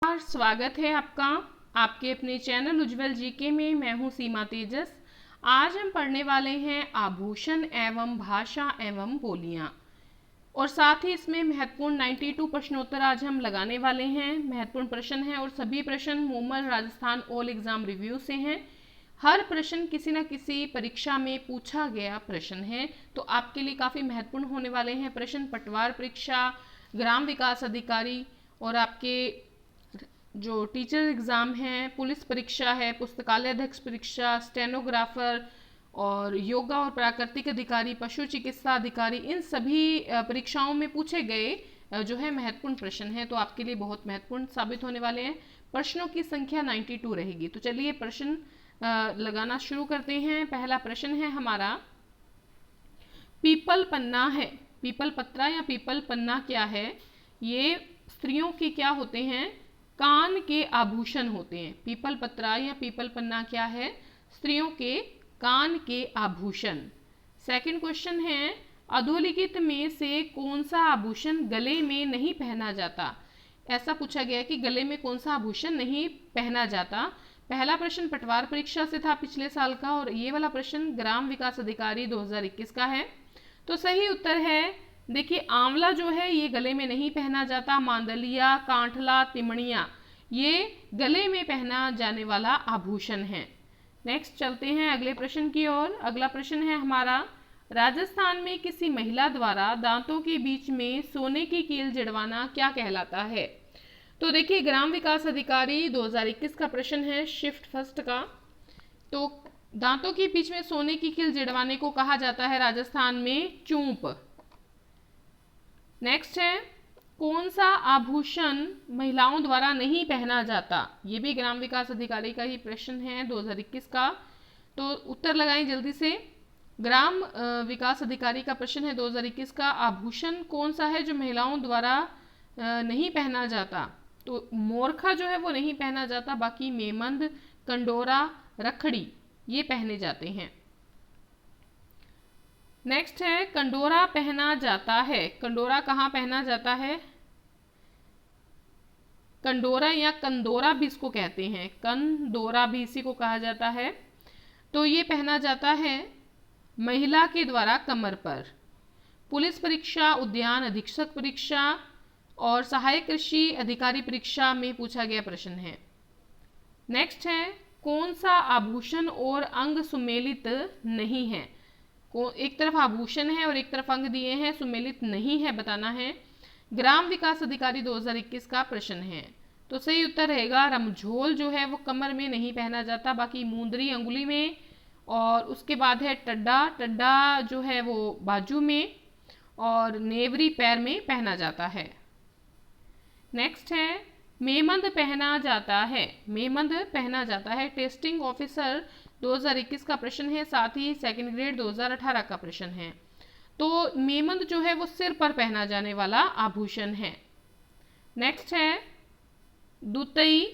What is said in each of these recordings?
स्वागत है आपका आपके अपने चैनल उज्जवल जीके में। मैं हूं सीमा तेजस। आज हम पढ़ने वाले हैं आभूषण एवं भाषा एवं बोलियां, और साथ ही इसमें महत्वपूर्ण 92 प्रश्नोत्तर आज हम लगाने वाले हैं। महत्वपूर्ण प्रश्न हैं और सभी प्रश्न Moomal Rajasthan all exam review से हैं। हर प्रश्न किसी न किसी परीक्षा में पूछा गया प्रश्न है, तो आपके लिए काफ़ी महत्वपूर्ण होने वाले हैं प्रश्न। पटवार परीक्षा, ग्राम विकास अधिकारी और आपके जो टीचर एग्ज़ाम हैं, पुलिस परीक्षा है, पुस्तकालय अध्यक्ष परीक्षा, स्टेनोग्राफर और योगा और प्राकृतिक अधिकारी, पशु चिकित्सा अधिकारी, इन सभी परीक्षाओं में पूछे गए जो है महत्वपूर्ण प्रश्न हैं, तो आपके लिए बहुत महत्वपूर्ण साबित होने वाले हैं। प्रश्नों की संख्या 92 रहेगी। तो चलिए प्रश्न लगाना शुरू करते हैं। पहला प्रश्न है हमारा, पीपल पन्ना है। पीपल पत्रा या पीपल पन्ना क्या है? ये स्त्रियों के क्या होते हैं? कान के आभूषण होते हैं। पीपल पत्रा या पीपल पन्ना क्या है? स्त्रियों के कान के आभूषण। सेकंड क्वेश्चन है, अधोलिखित में से कौन सा आभूषण गले में नहीं पहना जाता? ऐसा पूछा गया कि गले में कौन सा आभूषण नहीं पहना जाता। पहला प्रश्न पटवार परीक्षा से था पिछले साल का, और ये वाला प्रश्न ग्राम विकास अधिकारी 2021 का है। तो सही उत्तर है, देखिए आंवला जो है ये गले में नहीं पहना जाता। मांदलिया, कांठला, तिमणिया ये गले में पहना जाने वाला आभूषण है। नेक्स्ट चलते हैं अगले प्रश्न की ओर। अगला प्रश्न है हमारा, राजस्थान में किसी महिला द्वारा दांतों के बीच में सोने की कील जड़वाना क्या कहलाता है? तो देखिए ग्राम विकास अधिकारी 2021 का प्रश्न है, शिफ्ट फर्स्ट का। तो दांतों के बीच में सोने की कील जड़वाने को कहा जाता है राजस्थान में चूंप। नेक्स्ट है, कौन सा आभूषण महिलाओं द्वारा नहीं पहना जाता? ये भी ग्राम विकास अधिकारी का ही प्रश्न है 2021 का। तो उत्तर लगाएं जल्दी से। ग्राम विकास अधिकारी का प्रश्न है 2021 का, आभूषण कौन सा है जो महिलाओं द्वारा नहीं पहना जाता? तो मोरखा जो है वो नहीं पहना जाता, बाकी मेमंद, कंडोरा, रखड़ी ये पहने जाते हैं। नेक्स्ट है, कंडोरा पहना जाता है। कंडोरा कहाँ पहना जाता है? कंडोरा या कंदोरा भी इसको कहते हैं, कंदोरा भी इसी को कहा जाता है। तो ये पहना जाता है महिला के द्वारा कमर पर। पुलिस परीक्षा, उद्यान अधीक्षक परीक्षा और सहायक कृषि अधिकारी परीक्षा में पूछा गया प्रश्न है। नेक्स्ट है, कौन सा आभूषण और अंग सुमेलित नहीं है? एक तरफ आभूषण है और एक तरफ अंग दिए हैं, सुमेलित नहीं है, बताना है। ग्राम विकास अधिकारी 2021 का प्रश्न है। तो सही उत्तर रहेगा रमझोल जो है वो कमर में नहीं पहना जाता, बाकी मुंदरी अंगुली में, और उसके बाद है टड्डा। टड्डा जो है वो बाजू में, और नेवरी पैर में पहना जाता है। नेक्स्ट है, मेमंद पहना जाता है। मेमंद पहना जाता है। टेस्टिंग ऑफिसर 2021 का प्रश्न है, साथ ही सेकंड ग्रेड 2018 का प्रश्न है। तो मेमंद जो है वो सिर पर पहना जाने वाला आभूषण है। नेक्स्ट है, दुतई,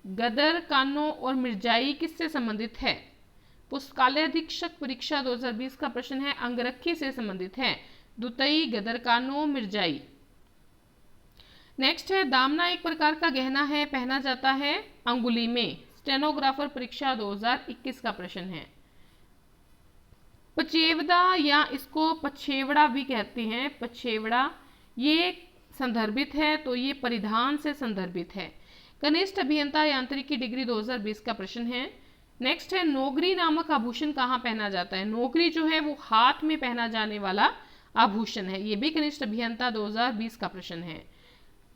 गदर, कानो और मिर्जाई किससे संबंधित है? पुस्तकालय अधीक्षक परीक्षा 2020 का प्रश्न है, अंगरखी से संबंधित है। दुतई, गदर, कानो, मिर्जाई। नेक्स्ट है, दामना एक प्रकार का गहना है, पहना जाता है अंगुली में। स्टेनोग्राफर परीक्षा 2021 का प्रश्न है। पचेवड़ा या इसको पछेवड़ा भी कहते हैं, पछेवड़ा ये संदर्भित है, तो ये परिधान से संदर्भित है। कनिष्ठ अभियंता यांत्रिकी डिग्री 2020 का प्रश्न है। नेक्स्ट है, नोगरी नामक आभूषण कहाँ पहना जाता है? नोगरी जो है वो हाथ में पहना जाने वाला आभूषण है, ये भी कनिष्ठ अभियंता 2020 का प्रश्न है।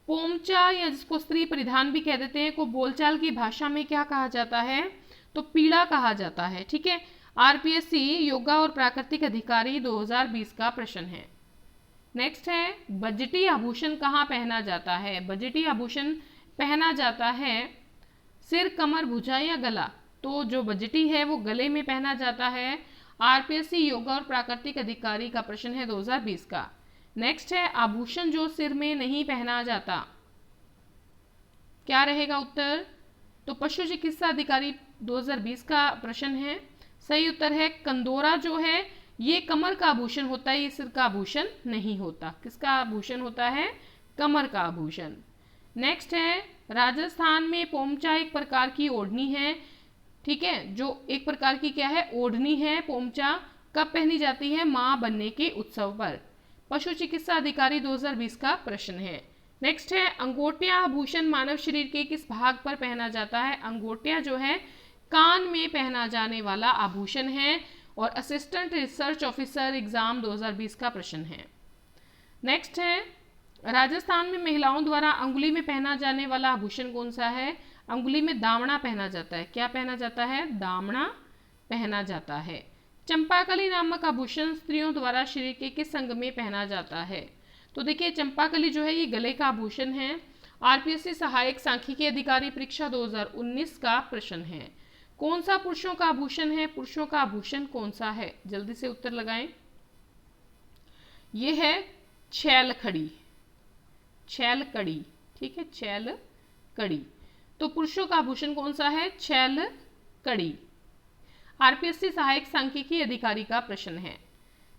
पोमचा या जिसको स्त्री परिधान भी कह देते हैं को बोलचाल की भाषा में क्या कहा जाता है? तो पीड़ा कहा जाता है। ठीक है, आरपीएससी योगा और प्राकृतिक अधिकारी 2020 का प्रश्न है। नेक्स्ट है, बजटी आभूषण कहाँ पहना जाता है? बजटी आभूषण पहना जाता है सिर, कमर, भुजा या गला। तो जो बजटी है वो गले में पहना जाता है। आरपीएससी योगा और प्राकृतिक अधिकारी का प्रश्न है 2020 का। नेक्स्ट है, आभूषण जो सिर में नहीं पहना जाता, क्या रहेगा उत्तर? तो पशु चिकित्सा अधिकारी 2020 का प्रश्न है। सही उत्तर है कंदोरा जो है ये कमर का आभूषण होता है, ये सिर का आभूषण नहीं होता। किसका आभूषण होता है? कमर का आभूषण। नेक्स्ट है राजस्थान में पोमचा एक प्रकार की ओढ़नी है, ठीक है, जो एक प्रकार की क्या है, ओढ़नी है। पोमचा कब पहनी जाती है, मां बनने के उत्सव पर। पशु चिकित्सा अधिकारी 2020 का प्रश्न है। नेक्स्ट है, अंगोटिया आभूषण मानव शरीर के किस भाग पर पहना जाता है। अंगोटिया जो है कान में पहना जाने वाला आभूषण है और असिस्टेंट रिसर्च ऑफिसर एग्जाम 2020 का प्रश्न है। नेक्स्ट है, राजस्थान में महिलाओं द्वारा अंगुली में पहना जाने वाला आभूषण कौन सा है। अंगुली में दामना पहना जाता है। क्या पहना जाता है, दामना पहना जाता है। चंपाकली नामक आभूषण स्त्रियों द्वारा शरीर के किस अंग में पहना जाता है। तो देखिए चंपाकली जो है ये गले का आभूषण है। आरपीएससी सहायक सांख्यिकी अधिकारी परीक्षा 2019 का प्रश्न है। कौन सा पुरुषों का आभूषण है, पुरुषों का आभूषण कौन सा है, जल्दी से उत्तर लगाएं। ये है छैल खड़ी, छैल कड़ी, ठीक है, छैल कड़ी। तो पुरुषों का आभूषण कौन सा है, छैल कड़ी। आरपीएससी सहायक सांख्यिकी अधिकारी का प्रश्न है।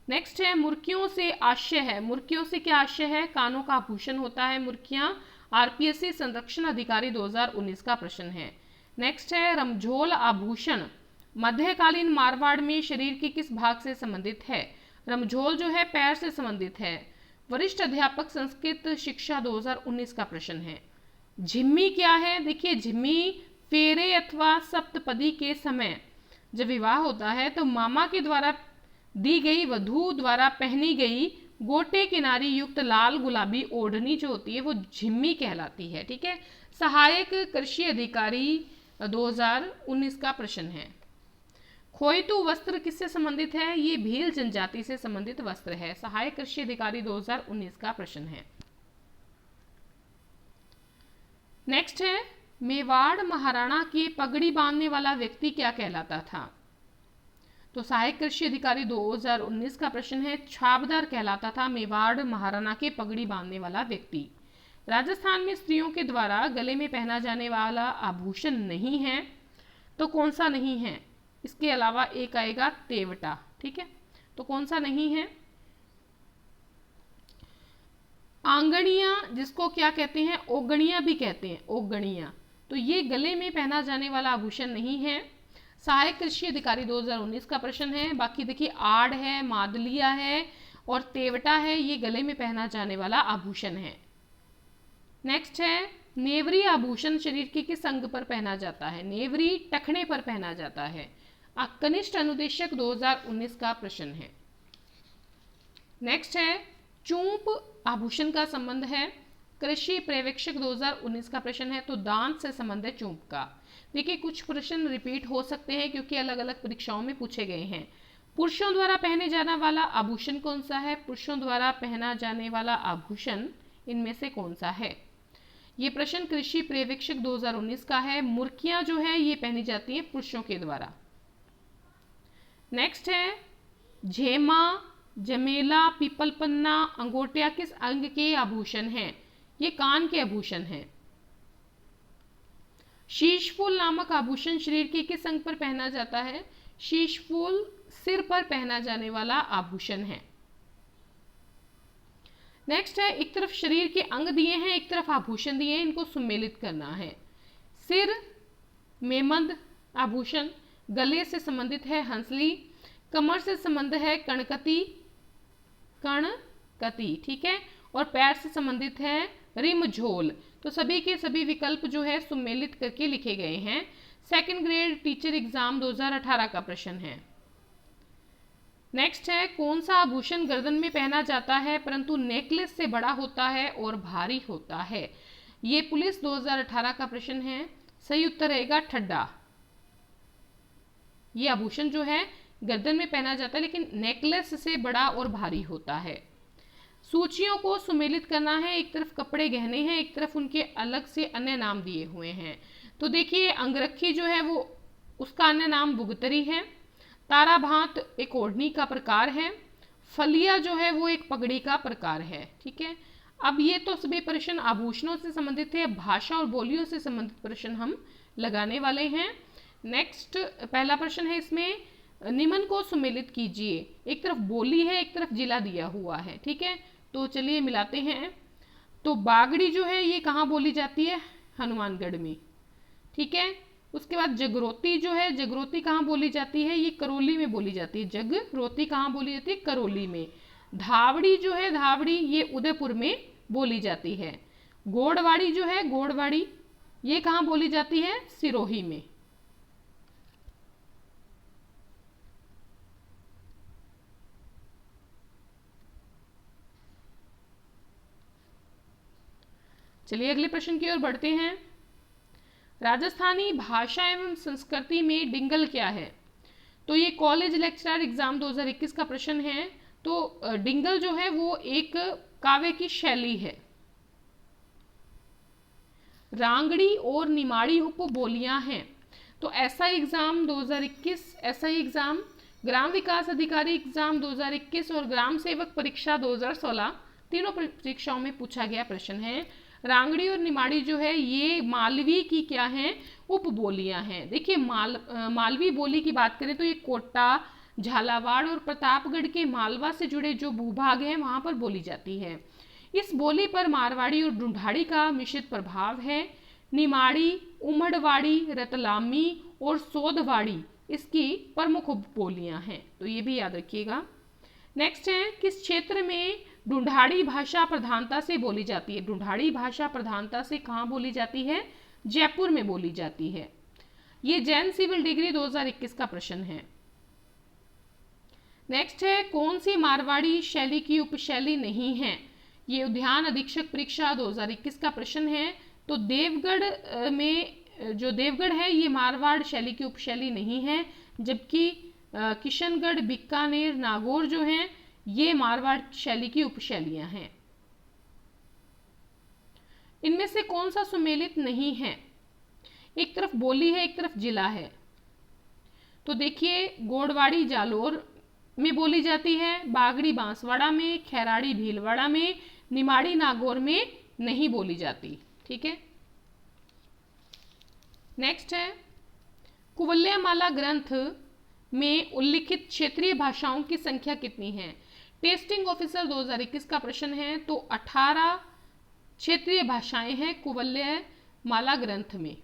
नेक्स्ट है, मुर्कियों से आशय है। मुर्कियों से क्या आशय है, कानों का आभूषण होता है मुर्कियां। आरपीएससी संरक्षण अधिकारी 2019 का प्रश्न है। नेक्स्ट है, रमझोल आभूषण मध्यकालीन मारवाड़ में शरीर के किस भाग से संबंधित है। रमझोल जो है पैर से संबंधित है। वरिष्ठ अध्यापक संस्कृत शिक्षा 2019 का प्रश्न है। झिम्मी क्या है, देखिए झिम्मी फेरे अथवा सप्तपदी के समय जब विवाह होता है तो मामा के द्वारा दी गई वधू द्वारा पहनी गई गोटे किनारी युक्त लाल गुलाबी ओढ़नी जो होती है वो झिम्मी कहलाती है, ठीक है। सहायक कृषि अधिकारी 2019 का प्रश्न है। खोइतू वस्त्र किससे संबंधित है, ये भील जनजाति से संबंधित वस्त्र है। सहायक कृषि अधिकारी 2019 का प्रश्न है। नेक्स्ट है, मेवाड़ महाराणा की पगड़ी बांधने वाला व्यक्ति क्या कहलाता था। तो सहायक कृषि अधिकारी 2019 का प्रश्न है। छाबदार कहलाता था मेवाड़ महाराणा के पगड़ी बांधने वाला व्यक्ति। राजस्थान में स्त्रियों के द्वारा गले में पहना जाने वाला आभूषण नहीं है, तो कौन सा नहीं है। इसके अलावा एक आएगा तेवटा, ठीक है, तो कौन सा नहीं है, आंगड़ियां, जिसको क्या कहते हैं, ओगणियां भी कहते हैं, ओगणियां। तो ये गले में पहना जाने वाला आभूषण नहीं है। सहायक कृषि अधिकारी 2019 का प्रश्न है। बाकी देखिए आड़ है, मादलिया है और तेवटा है, ये गले में पहना जाने वाला आभूषण है। नेक्स्ट है, नेवरी आभूषण शरीर के किस अंग पर पहना जाता है। नेवरी टखने पर पहना जाता है। कनिष्ठ अनुदेशक 2019 का प्रश्न है। नेक्स्ट है, चूंप आभूषण का संबंध है। कृषि पर्यवेक्षक 2019 का प्रश्न है। तो दांत से संबंध है चूंप का। देखिए कुछ प्रश्न रिपीट हो सकते हैं क्योंकि अलग अलग परीक्षाओं में पूछे गए हैं। पुरुषों द्वारा पहने जाने वाला आभूषण कौन सा है, पुरुषों द्वारा पहना जाने वाला आभूषण इनमें से कौन सा है। ये प्रश्न कृषि पर्यवेक्षक 2019 का है। मुर्कियां जो है ये पहनी जाती है पुरुषों के द्वारा। नेक्स्ट है, झेमा, जमेला, पीपल पन्ना, अंगोटिया किस अंग के आभूषण हैं। ये कान के आभूषण हैं। शीशफूल नामक आभूषण शरीर के किस अंग पर पहना जाता है। शीशफूल सिर पर पहना जाने वाला आभूषण है। नेक्स्ट है, एक तरफ शरीर के अंग दिए हैं, एक तरफ आभूषण दिए हैं, इनको सुमेलित करना है। सिर मेमंद आभूषण, गले से संबंधित है हंसली, कमर से संबंध है कणकती, कणकती, ठीक है, और पैर से संबंधित है रिमझोल। तो सभी के सभी विकल्प जो है सुमेलित करके लिखे गए हैं। सेकंड ग्रेड टीचर एग्जाम 2018 का प्रश्न है। नेक्स्ट है, कौन सा आभूषण गर्दन में पहना जाता है परंतु नेकलेस से बड़ा होता है और भारी होता है। ये पुलिस 2018 का प्रश्न है। सही उत्तर रहेगा ठड्डा। ये आभूषण जो है गर्दन में पहना जाता है लेकिन नेकलेस से बड़ा और भारी होता है। सूचियों को सुमेलित करना है। एक तरफ कपड़े गहने हैं, एक तरफ उनके अलग से अन्य नाम दिए हुए हैं। तो देखिए अंगरखी जो है वो उसका अन्य नाम बुगतरी है। ताराभांत एक ओढ़नी का प्रकार है। फलिया जो है वो एक पगड़ी का प्रकार है, ठीक है। अब ये तो सभी प्रश्न आभूषणों से संबंधित है। भाषा और बोलियों से संबंधित प्रश्न हम लगाने वाले हैं। नेक्स्ट पहला प्रश्न है, इसमें निम्न को सुमेलित कीजिए। एक तरफ बोली है, एक तरफ जिला दिया हुआ है, ठीक है। तो चलिए मिलाते हैं। तो बागड़ी जो है ये कहाँ बोली जाती है, हनुमानगढ़ में, ठीक है। उसके बाद जगरोती जो है, जगरोती कहाँ बोली जाती है, ये करौली में बोली जाती है। जगरोती कहाँ बोली जाती है, करौली में। धावड़ी जो है, धावड़ी ये उदयपुर में बोली जाती है। गोड़वाड़ी जो है, गोड़वाड़ी ये कहाँ बोली जाती है, सिरोही में। चलिए अगले प्रश्न की ओर बढ़ते हैं। राजस्थानी भाषा एवं संस्कृति में डिंगल क्या है? तो ये कॉलेज लेक्चरर एग्जाम 2021 का प्रश्न है। तो डिंगल जो है वो एक काव्य की शैली है। रांगड़ी और निमाड़ी उपबोलियां हैं। तो एसआई एग्जाम 2021, एसआई एग्जाम, ग्राम विकास अधिकारी एग्जाम 2021 और ग्राम सेवक परीक्षा 2016 तीनों परीक्षाओं में पूछा गया प्रश्न है। रांगड़ी और निमाड़ी जो है ये मालवी की क्या है, उपबोलियां हैं। देखिए मालवी बोली की बात करें तो ये कोटा, झालावाड़ और प्रतापगढ़ के मालवा से जुड़े जो भूभाग हैं वहां पर बोली जाती है। इस बोली पर मारवाड़ी और ढूंढाड़ी का मिश्रित प्रभाव है। निमाड़ी, उमड़वाड़ी, रतलामी और सोधवाड़ी इसकी प्रमुख उपबोलियां हैं, तो ये भी याद रखिएगा। नेक्स्ट है, किस क्षेत्र में ढूंढाड़ी भाषा प्रधानता से बोली जाती है? ढूंढाड़ी भाषा प्रधानता से कहाँ बोली जाती है? जयपुर में बोली जाती है। ये जैन सिविल डिग्री 2021 का प्रश्न है। नेक्स्ट है, कौन सी मारवाड़ी शैली की उपशैली नहीं है? ये उद्यान अधीक्षक परीक्षा 2021 का प्रश्न है। तो देवगढ़ में जो देवगढ़ है ये मारवाड़ शैली की उपशैली नहीं है, जबकि किशनगढ़, बीकानेर, नागौर जो हैं ये मारवाड़ शैली की उपशैलियां हैं। इनमें से कौन सा सुमेलित नहीं है? एक तरफ बोली है, एक तरफ जिला है। तो देखिए गोड़वाड़ी जालोर में बोली जाती है, बागड़ी बांसवाड़ा में, खैराड़ी भीलवाड़ा में, निमाड़ी नागौर में नहीं बोली जाती, ठीक है। नेक्स्ट है, कुवलयामाला ग्रंथ में उल्लिखित क्षेत्रीय भाषाओं की संख्या कितनी है? टेस्टिंग ऑफिसर 2021 का प्रश्न है। तो 18 क्षेत्रीय भाषाएं हैं कुवलयामाला ग्रंथ में।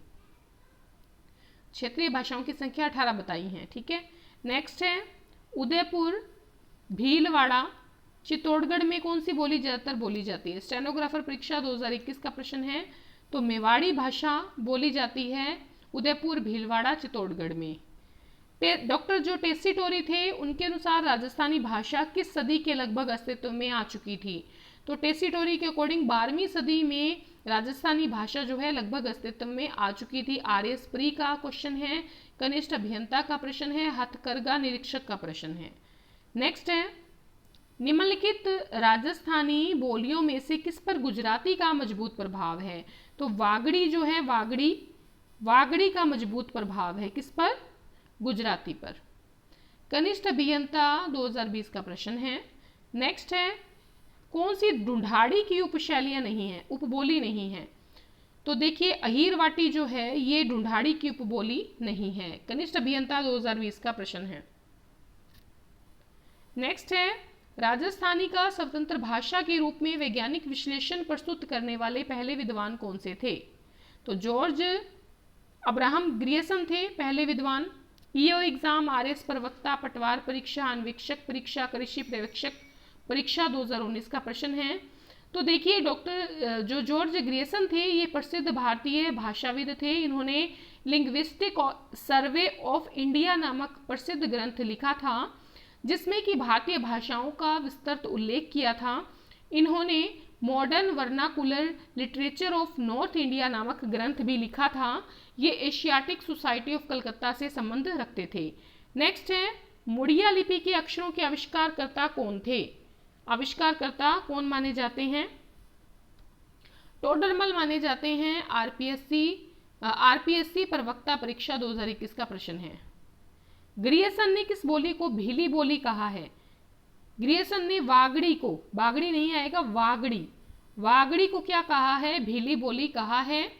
क्षेत्रीय भाषाओं की संख्या 18 बताई है, ठीक है। नेक्स्ट है, उदयपुर, भीलवाड़ा, चित्तौड़गढ़ में कौन सी बोली ज्यादातर बोली जाती है? स्टेनोग्राफर परीक्षा 2021 का प्रश्न है। तो मेवाड़ी भाषा बोली जाती है उदयपुर, भीलवाड़ा, चित्तौड़गढ़ में। डॉक्टर जो टेसीटोरी थे उनके अनुसार राजस्थानी भाषा किस सदी के लगभग अस्तित्व में आ चुकी थी? तो टेसीटोरी के अकॉर्डिंग 12वीं सदी में राजस्थानी भाषा जो है लगभग अस्तित्व में आ चुकी थी। आर्यस प्री का क्वेश्चन है, कनिष्ठ अभियंता का प्रश्न है, हथकरघा निरीक्षक का प्रश्न है। नेक्स्ट है, निम्नलिखित राजस्थानी बोलियों में से किस पर गुजराती का मजबूत प्रभाव है? तो वागड़ी जो है, वागड़ी का मजबूत प्रभाव है किस पर? गुजराती पर। कनिष्ठ अभियंता 2020 का प्रश्न है। नेक्स्ट है, कौन सी ढूंढाड़ी की उपशैलियां नहीं है, उपबोली नहीं है? तो देखिए अहीरवाटी जो है ये ढूंढाड़ी की उपबोली नहीं है। कनिष्ठ अभियंता 2020 का प्रश्न है। नेक्स्ट है, राजस्थानी का स्वतंत्र भाषा के रूप में वैज्ञानिक विश्लेषण प्रस्तुत करने वाले पहले विद्वान कौन से थे? तो जॉर्ज अब्राहम ग्रियर्सन थे पहले विद्वान। ईओ एग्जाम, आरएस प्रवक्ता, पटवार परीक्षा, अन्वेक्षक परीक्षा, कृषि पर्यवेक्षक परीक्षा 2019 का प्रश्न है। तो देखिए डॉक्टर जो जॉर्ज ग्रियर्सन थे ये प्रसिद्ध भारतीय भाषाविद थे। इन्होंने लिंग्विस्टिक सर्वे ऑफ इंडिया नामक प्रसिद्ध ग्रंथ लिखा था जिसमें कि भारतीय भाषाओं का विस्तृत उल्लेख किया था। इन्होंने modern vernacular literature of north India नामक ग्रंथ भी लिखा था। ये एशियाटिक सोसाइटी ऑफ कलकत्ता से संबंध रखते थे। नेक्स्ट है, मुड़िया लिपि के अक्षरों के आविष्कारकर्ता कौन थे? आविष्कारकर्ता कौन माने जाते हैं? टोडरमल माने जाते हैं। आरपीएससी प्रवक्ता परीक्षा 2021 का प्रश्न है। ग्रियर्सन ने किस बोली को भीली बोली कहा है? ग्रियर्सन ने वागड़ी को, बागड़ी नहीं आएगा, वागड़ी को क्या कहा है? भीली बोली कहा है।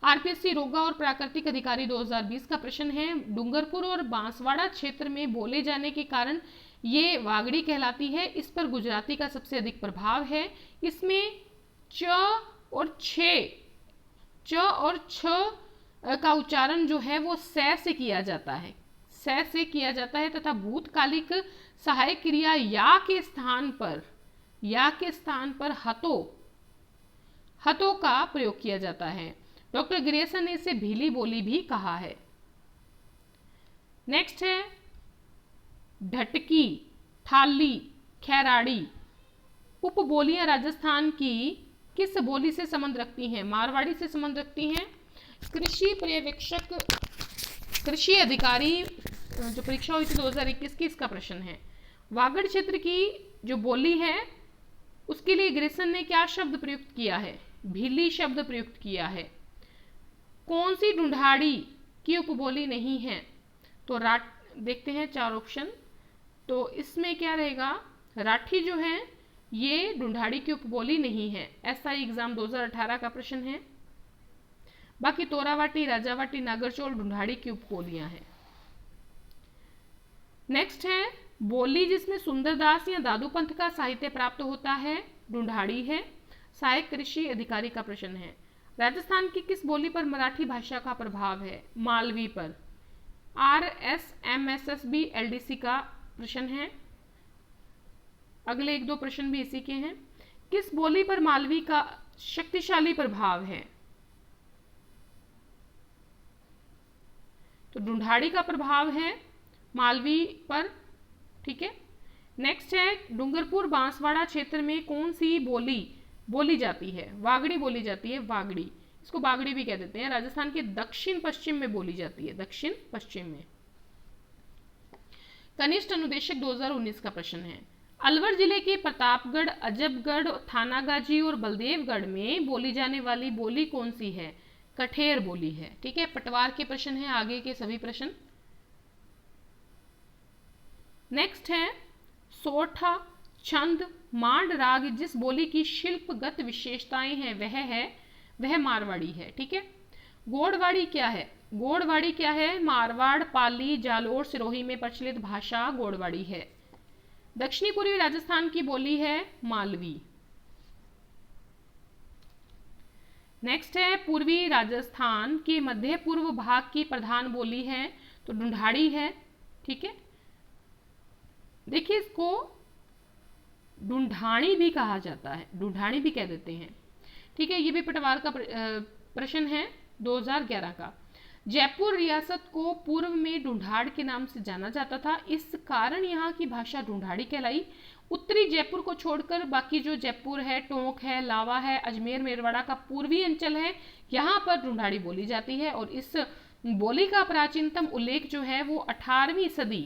आरपीएससी रोगा और प्राकृतिक अधिकारी 2020 का प्रश्न है। डूंगरपुर और बांसवाड़ा क्षेत्र में बोले जाने के कारण ये वागड़ी कहलाती है। इस पर गुजराती का सबसे अधिक प्रभाव है। इसमें च और छे च और छ का उच्चारण जो है वो से किया जाता है, से किया जाता है, तथा भूतकालिक सहायक क्रिया या के स्थान पर हतो का प्रयोग किया जाता है। डॉक्टर ग्रेसन ने इसे भीली बोली भी कहा है। नेक्स्ट है ढटकी, थाली, खैराड़ी। उपबोलियां राजस्थान की किस बोली से संबंध रखती हैं? मारवाड़ी से संबंध रखती हैं। कृषि पर्यवेक्षक, कृषि अधिकारी जो परीक्षा हुई थी 2021 की, इसका प्रश्न है। वागड़ क्षेत्र की जो बोली है उसके लिए ग्रेसन ने क्या शब्द प्रयुक्त किया है? भीली शब्द प्रयुक्त किया है। कौन सी ढूंढाड़ी की उपबोली नहीं है? तो देखते हैं 4 ऑप्शन। तो इसमें क्या रहेगा, राठी जो है ये ढूंढाड़ी की उपबोली नहीं है। एसआई एग्जाम 2018 का प्रश्न है। बाकी तोरावाटी, राजावाटी, नागरचोल ढूंढाड़ी की उपबोलियां हैं। नेक्स्ट है बोली जिसमें सुंदरदास या दादूपंथ का साहित्य प्राप्त होता है, ढूंढाड़ी है। सहायक कृषि अधिकारी का प्रश्न है। राजस्थान की किस बोली पर मराठी भाषा का प्रभाव है? मालवी पर। RSMSSB LDC का प्रश्न है। अगले 1-2 प्रश्न भी इसी के हैं। किस बोली पर मालवी का शक्तिशाली प्रभाव है? तो ढूंढाड़ी का प्रभाव है मालवी पर, ठीक है। नेक्स्ट है डूंगरपुर बांसवाड़ा क्षेत्र में कौन सी बोली जाती है? वागड़ी बोली जाती है, वागड़ी। इसको बागड़ी भी कह देते हैं। राजस्थान के दक्षिण पश्चिम में बोली जाती है, दक्षिण पश्चिम में। कनिष्ठ अनुदेशक 2019 का प्रश्न है। अलवर जिले के प्रतापगढ़, अजबगढ़, थानागाजी और बलदेवगढ़ में बोली जाने वाली बोली कौन सी है? कठेर बोली है, ठीक है। पटवार के प्रश्न है आगे के सभी प्रश्न। नेक्स्ट है सोठा, छंद, मांड राग जिस बोली की शिल्पगत विशेषताएं हैं वह मारवाड़ी है, ठीक है। गोड़वाड़ी क्या है? गोड़वाड़ी क्या है? मारवाड़, पाली, जालोर, सिरोही में प्रचलित भाषा गोड़वाड़ी है। दक्षिणी पूर्वी राजस्थान की बोली है मालवी। नेक्स्ट है पूर्वी राजस्थान के मध्य पूर्व भाग की प्रधान बोली है, तो ढूंढाड़ी है, ठीक है। देखिए इसको ढूंढाणी भी कहा जाता है, ढूंढाणी भी कह देते हैं, ठीक है। ये भी पटवार का प्रश्न है 2011 का। जयपुर रियासत को पूर्व में ढूंढाड़ के नाम से जाना जाता था, इस कारण यहाँ की भाषा ढूंढाड़ी कहलाई। उत्तरी जयपुर को छोड़कर बाकी जो जयपुर है, टोंक है, लावा है, अजमेर, मेरवाड़ा का पूर्वी अंचल है, यहाँ पर ढूंढाड़ी बोली जाती है। और इस बोली का प्राचीनतम उल्लेख जो है वो 18वीं सदी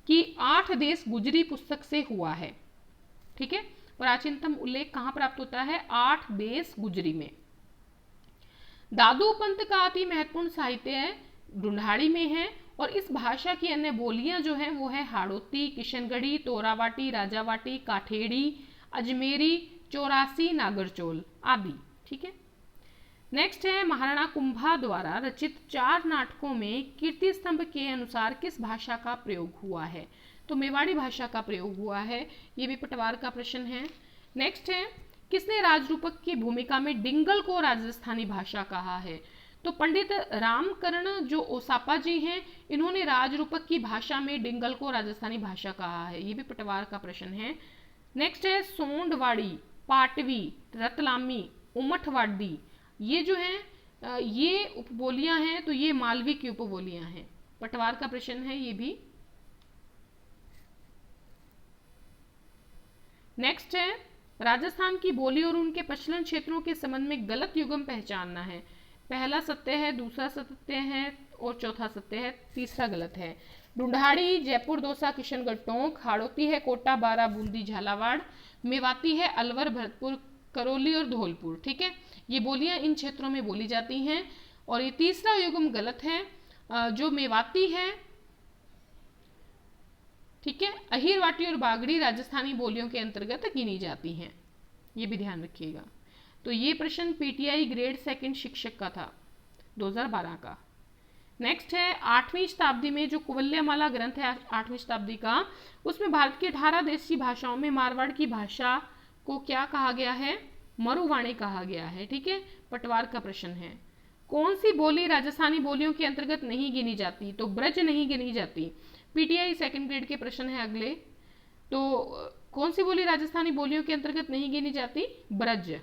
की 8 देश गुजरी पुस्तक से हुआ है, ठीक है। प्राचीनतम उल्लेख कहाँ प्राप्त होता है? 8 देश गुजरी में। दादूपंत का अति महत्वपूर्ण साहित्य ढूंढाड़ी में है। और इस भाषा की अन्य बोलियां जो हैं वो है हाड़ौती, किशनगढ़ी, तोरावाटी, राजावाटी, काठेड़ी, अजमेरी, चौरासी, नागरचोल आदि, ठीक है। नेक्स्ट है महाराणा कुंभा द्वारा रचित 4 नाटकों में कीर्ति स्तंभ के अनुसार किस भाषा का प्रयोग हुआ है? तो मेवाड़ी भाषा का प्रयोग हुआ है। ये भी पटवार का प्रश्न है। नेक्स्ट है किसने राजरूपक की भूमिका में डिंगल को राजस्थानी भाषा कहा है? तो पंडित रामकरण जो ओसापा जी हैं, इन्होंने राजरूपक की भाषा में डिंगल को राजस्थानी भाषा कहा है। ये भी पटवार का प्रश्न है। नेक्स्ट है सोंडवाड़ी, पाटवी, रतलामी, उमठवाड़ी, ये जो हैं ये उपबोलियां हैं, तो ये मालवी की उपबोलियां हैं। पटवार का प्रश्न है ये भी। नेक्स्ट है राजस्थान की बोली और उनके प्रचलन क्षेत्रों के संबंध में गलत युग्म पहचानना है। पहला सत्य है, दूसरा सत्य है और चौथा सत्य है, तीसरा गलत है। ढूंढाड़ी जयपुर, दौसा, किशनगढ़, टोंक। हाड़ौती है कोटा, बारा, बूंदी, झालावाड़। मेवाती है अलवर, भरतपुर, करौली और धौलपुर, ठीक है। ये बोलियां इन क्षेत्रों में बोली जाती हैं। और ये तीसरा युग्म गलत है, जो मेवाती है, ठीक है, अहीरवाटी और बागड़ी राजस्थानी बोलियों के अंतर्गत गिनी जाती हैं, ये भी ध्यान रखिएगा। तो ये प्रश्न पीटीआई ग्रेड 2 शिक्षक का था 2012 का। नेक्स्ट है 8वीं शताब्दी में जो कुवल्यमाला ग्रंथ है 8वीं शताब्दी का, उसमें भारत की 18 देशी भाषाओं में मारवाड़ की भाषा को क्या कहा गया है? मरुवाणी कहा गया है, ठीक है। पटवार का प्रश्न है। कौन सी बोली राजस्थानी बोलियों के अंतर्गत नहीं गिनी जाती? तो ब्रज नहीं गिनी जाती। पीटीआई सेकंड ग्रेड के प्रश्न है अगले। तो कौन सी बोली राजस्थानी बोलियों के अंतर्गत नहीं गिनी जाती? ब्रज।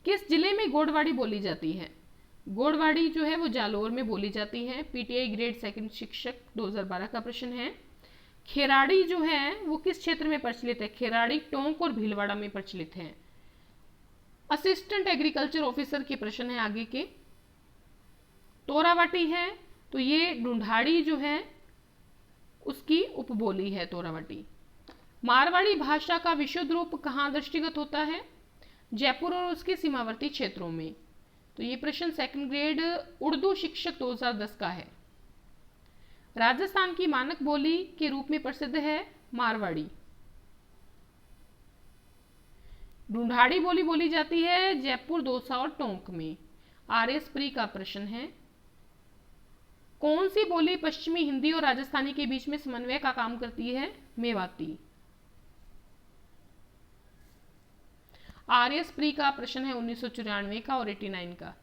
किस जिले में गोडवाड़ी बोली जाती है? गोडवाड़ी जो है वो जालोर में बोली जाती है। पीटीआई ग्रेड सेकंड शिक्षक 2012 का प्रश्न है। खेराड़ी जो है वो किस क्षेत्र में प्रचलित है? खेराड़ी टोंक और भीलवाड़ा में प्रचलित है। असिस्टेंट एग्रीकल्चर ऑफिसर के प्रश्न है आगे के। तोरावाटी है तो ये ढूंढाड़ी जो है उसकी उपबोली है तोरावाटी। मारवाड़ी भाषा का विशुद्ध रूप कहाँ दृष्टिगत होता है? जयपुर और उसके सीमावर्ती क्षेत्रों में। तो ये प्रश्न सेकंड ग्रेड उर्दू शिक्षक 2010 का है। राजस्थान की मानक बोली के रूप में प्रसिद्ध है मारवाड़ी। ढूंढाड़ी बोली बोली जाती है जयपुर, दौसा और टोंक में। आरएस प्री का प्रश्न है। कौन सी बोली पश्चिमी हिंदी और राजस्थानी के बीच में समन्वय का काम करती है? मेवाती। आरएस प्री का प्रश्न है 1994 का और 89 का।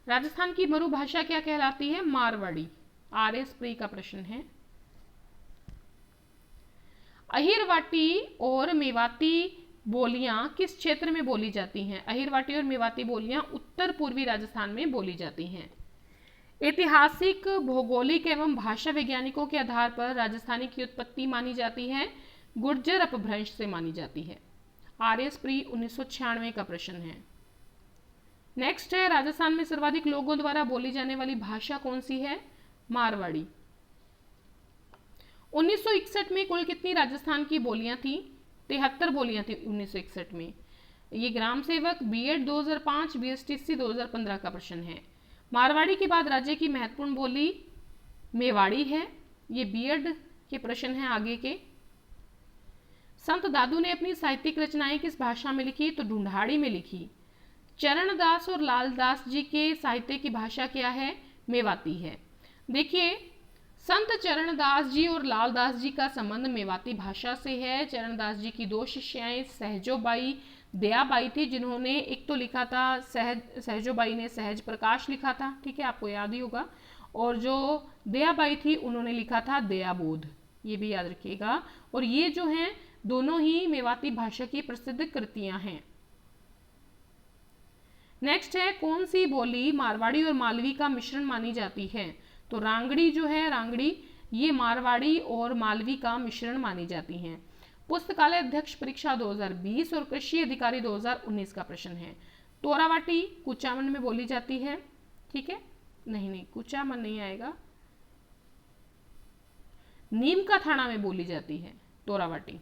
राजस्थान की मरु भाषा क्या कहलाती है? मारवाड़ी। आरएस प्री का प्रश्न है। अहिरवाटी और मेवाती बोलियां किस क्षेत्र में बोली जाती हैं? अहिरवाटी और मेवाती बोलियां उत्तर पूर्वी राजस्थान में बोली जाती हैं। ऐतिहासिक, भौगोलिक एवं भाषा वैज्ञानिकों के आधार पर राजस्थानी की उत्पत्ति मानी जाती है गुर्जर अपभ्रंश से मानी जाती है। आरएस प्री 1996 का प्रश्न है। नेक्स्ट है, राजस्थान में सर्वाधिक लोगों द्वारा बोली जाने वाली भाषा कौन सी है? मारवाड़ी। 1961 में कुल कितनी राजस्थान की बोलियां थी? 73 बोलियां थी 1961 में। ये ग्राम सेवक बीएड 2005, बीएसटीसी 2015 का प्रश्न है। मारवाड़ी के बाद राज्य की महत्वपूर्ण बोली मेवाड़ी है। ये बीएड के प्रश्न है आगे के। संत दादू ने अपनी साहित्यिक रचनाएं किस भाषा में लिखी? तो ढूंढाड़ी में लिखी। चरणदास और लालदास जी के साहित्य की भाषा क्या है? मेवाती है। देखिए, संत चरणदास जी और लालदास जी का संबंध मेवाती भाषा से है। चरणदास जी की दो शिष्याएं सहजोबाई, दयाबाई थी, जिन्होंने एक तो लिखा था सहजोबाई ने सहज प्रकाश लिखा था, ठीक है, आपको याद ही होगा, और जो दयाबाई थी उन्होंने लिखा था दयाबोध, ये भी याद रखिएगा। और ये जो हैं दोनों ही मेवाती भाषा की प्रसिद्ध कृतियां हैं। नेक्स्ट है, कौन सी बोली मारवाड़ी और मालवी का मिश्रण मानी जाती है? तो रांगड़ी जो है, रांगड़ी, ये मारवाड़ी और मालवी का मिश्रण मानी जाती हैं। पुस्तकालय अध्यक्ष परीक्षा 2020 और कृषि अधिकारी 2019 का प्रश्न है। तोरावाटी कुचामन में बोली जाती है, ठीक है, नहीं कुचामन नहीं आएगा, नीम का थाना में बोली जाती है तोरावाटी।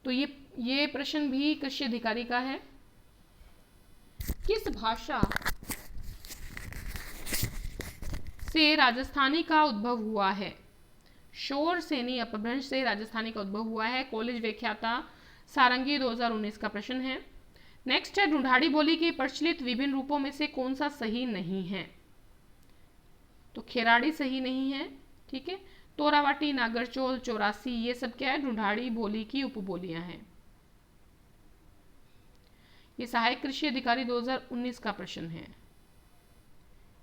तो ये प्रश्न भी कृषि अधिकारी का है। किस भाषा से राजस्थानी का उद्भव हुआ है? शोर सेनी अपभ्रंश से राजस्थानी का उद्भव हुआ है। कॉलेज व्याख्याता सारंगी 2019 का प्रश्न है। नेक्स्ट है, ढूंढाड़ी बोली के प्रचलित विभिन्न रूपों में से कौन सा सही नहीं है? तो खेराड़ी सही नहीं है, ठीक है। तोरावाटी, नागरचोल, चौरासी, ये सब क्या है? ढूंढाड़ी बोली की उपबोलियां हैं। ये सहायक कृषि अधिकारी 2019 का प्रश्न है।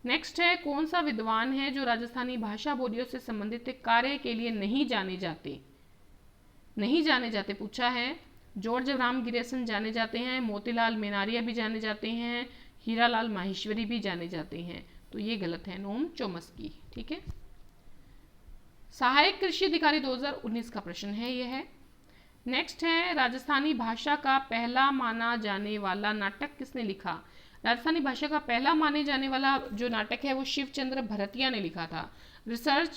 नेक्स्ट है, कौन सा विद्वान है जो राजस्थानी भाषा बोलियों से संबंधित कार्य के लिए नहीं जाने जाते पूछा है। जॉर्ज राम गिरेसन जाने जाते हैं, मोतीलाल मेनारिया भी जाने जाते हैं, हीरालाल माहेश्वरी भी जाने जाते हैं। तो ये गलत है, नोम चोमस्की, ठीक है। सहायक कृषि अधिकारी 2019 का प्रश्न है यह है। नेक्स्ट है, राजस्थानी भाषा का पहला माना जाने वाला नाटक किसने लिखा? राजस्थानी भाषा का पहला माने जाने वाला जो नाटक है वो शिवचंद्र भरतिया ने लिखा था। रिसर्च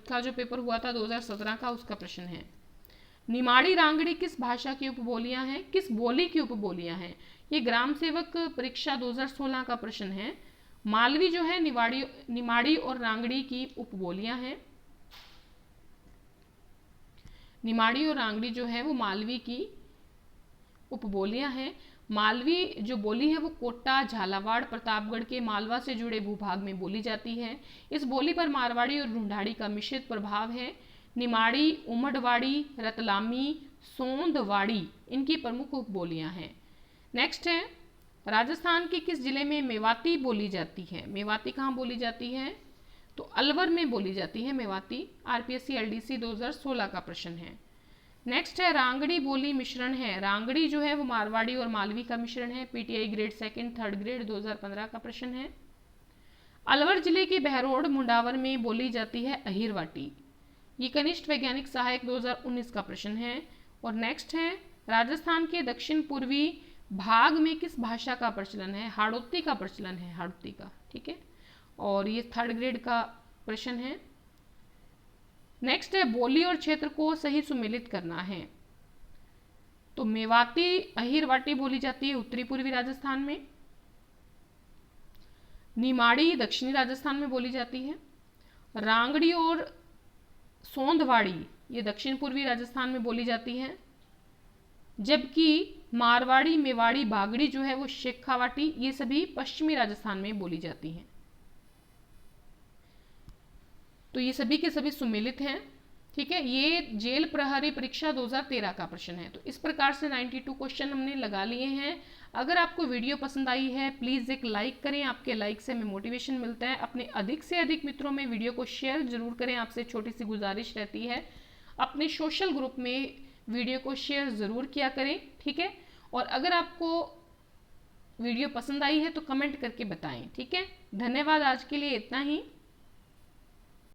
का जो पेपर हुआ था 2017 का, उसका प्रश्न है। निमाड़ी रांगड़ी किस भाषा की उपबोलियां हैं? किस बोली की उपबोलियां हैं? ये ग्राम सेवक परीक्षा 2016 का प्रश्न है। मालवी जो है निमाड़ी और रांगड़ी की उपबोलियां हैं। निमाड़ी और रांगड़ी जो है वो मालवी की उपबोलियां हैं। मालवी जो बोली है वो कोटा, झालावाड़, प्रतापगढ़ के मालवा से जुड़े भूभाग में बोली जाती है। इस बोली पर मारवाड़ी और ढूंढाड़ी का मिश्रित प्रभाव है। निमाड़ी, उमड़वाड़ी, रतलामी, सोंदवाड़ी इनकी प्रमुख उपबोलियां हैं। नेक्स्ट है, राजस्थान के किस जिले में मेवाती बोली जाती है? मेवाती कहाँ बोली जाती है? तो अलवर में बोली जाती है मेवाती। आरपीएससी एलडीसी 2016 का प्रश्न है। नेक्स्ट है, रांगड़ी बोली मिश्रण है। रांगड़ी जो है वो मारवाड़ी और मालवी का मिश्रण है। पीटीआई ग्रेड 2 3rd ग्रेड 2015 का प्रश्न है। अलवर जिले के बहरोड मुंडावर में बोली जाती है अहिरवाटी। ये कनिष्ठ वैज्ञानिक सहायक 2019 का प्रश्न है। और नेक्स्ट है, राजस्थान के दक्षिण पूर्वी भाग में किस भाषा का प्रचलन है? हाड़ौती का प्रचलन है, हाड़ौती का। ठीक है, और ये 3rd ग्रेड का प्रश्न है। नेक्स्ट है, बोली और क्षेत्र को सही सुमेलित करना है। तो मेवाती अहिरवाटी बोली जाती है उत्तरी पूर्वी राजस्थान में। निमाड़ी दक्षिणी राजस्थान में बोली जाती है। रांगड़ी और सोंदवाड़ी ये दक्षिण पूर्वी राजस्थान में बोली जाती है, जबकि मारवाड़ी, मेवाड़ी, बागड़ी जो है वो शेखावाटी ये सभी पश्चिमी राजस्थान में बोली जाती हैं। तो ये सभी के सभी सुमेलित हैं। ठीक है, ये जेल प्रहरी परीक्षा 2013 का प्रश्न है। तो इस प्रकार से 92 क्वेश्चन हमने लगा लिए हैं। अगर आपको वीडियो पसंद आई है प्लीज़ एक लाइक करें, आपके लाइक से हमें मोटिवेशन मिलता है। अपने अधिक से अधिक मित्रों में वीडियो को शेयर जरूर करें, आपसे छोटी सी गुजारिश रहती है। अपने सोशल ग्रुप में वीडियो को शेयर ज़रूर किया करें। ठीक है, और अगर आपको वीडियो पसंद आई है तो कमेंट करके बताएं। ठीक है, धन्यवाद, आज के लिए इतना ही।